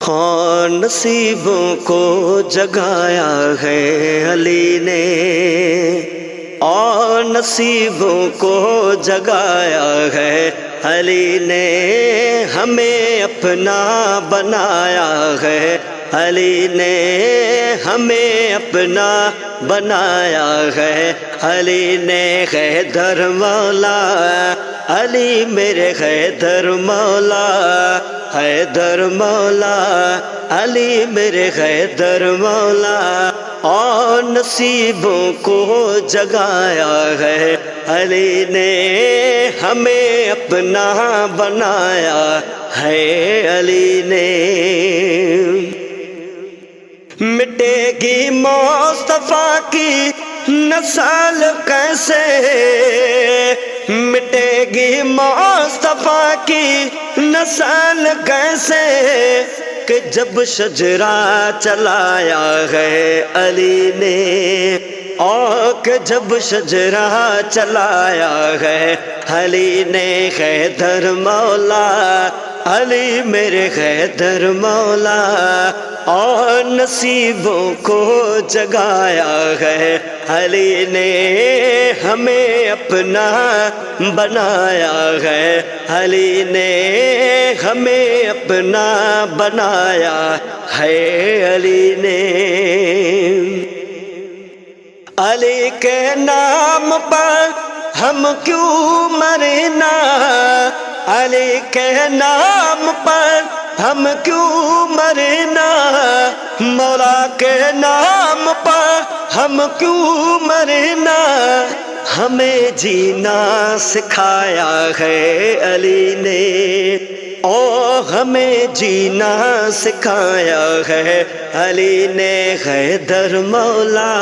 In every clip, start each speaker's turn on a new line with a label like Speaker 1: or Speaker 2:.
Speaker 1: ہاں نصیبوں کو جگایا ہے علی نے، اور نصیبوں کو جگایا ہے علی نے، ہمیں اپنا بنایا ہے علی نے، ہمیں اپنا بنایا ہے علی نے، حیدر مولا علی میرے حیدر مولا، حیدر مولا علی میرے حیدر مولا، اور نصیبوں کو جگایا ہے علی نے، ہمیں اپنا بنایا ہے علی نے۔ مٹے گی مصطفیٰ کی نسل کیسے، مٹے گی مصطفیٰ کی نسل کیسے، کہ جب شجرہ چلایا ہے علی نے، اور کہ جب شجرہ چلایا ہے علی نے، حیدر مولا علی میرے حیدر مولا، اور نصیبوں کو جگایا ہے علی نے، ہمیں اپنا بنایا ہے علی نے، ہمیں اپنا بنایا ہے علی نے۔ علی کے نام پر ہم کیوں مرنا، علی کے نام پر ہم کیوں مرنا، مولا کے نام پر ہم کیوں مرنا، ہمیں جینا سکھایا ہے علی نے، او ہمیں جینا سکھایا ہے علی نے، حیدر مولا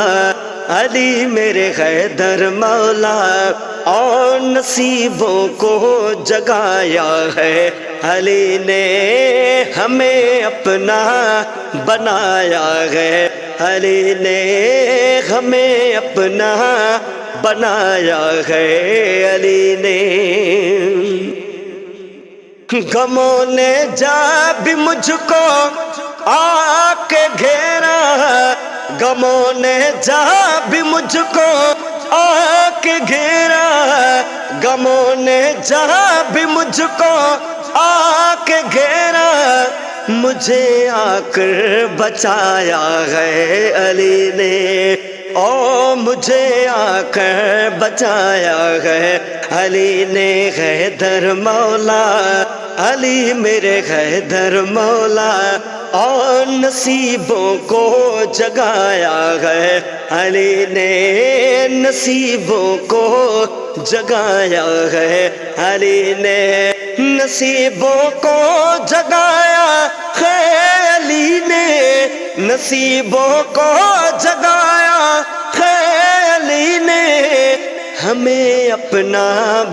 Speaker 1: علی میرے حیدر مولا، اور نصیبوں کو جگایا ہے علی نے، ہمیں اپنا بنایا ہے علی نے، ہمیں اپنا بنایا ہے علی نے۔ غموں نے جب مجھ کو آ کے گھیرا، غموں نے جب مجھ کو آ کے گھیرا، غموں نے جب مجھ کو آ کے گھیرا، مجھے آ کر بچایا ہے علی نے، او مجھے آ کر بچایا ہے علی نے، حیدر مولا علی میرے حیدر مولا، اور نصیبوں کو جگایا ہے علی نے، نصیبوں کو جگایا ہے علی نے، نصیبوں کو جگایا ہے علی نے، نصیبوں کو جگایا ہے علی نے، ہمیں اپنا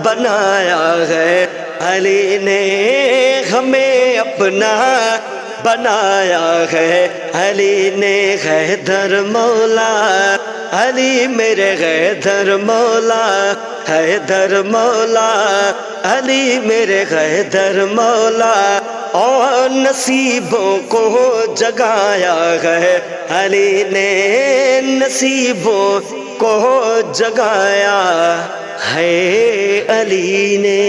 Speaker 1: بنایا ہے علی نے، ہمیں اپنا بنایا ہے علی نے، حیدر مولا علی میرے حیدر مولا، حیدر مولا علی میرے حیدر مولا، اور نصیبوں کو جگایا ہے علی نے، نصیبوں کو جگایا ہے علی نے۔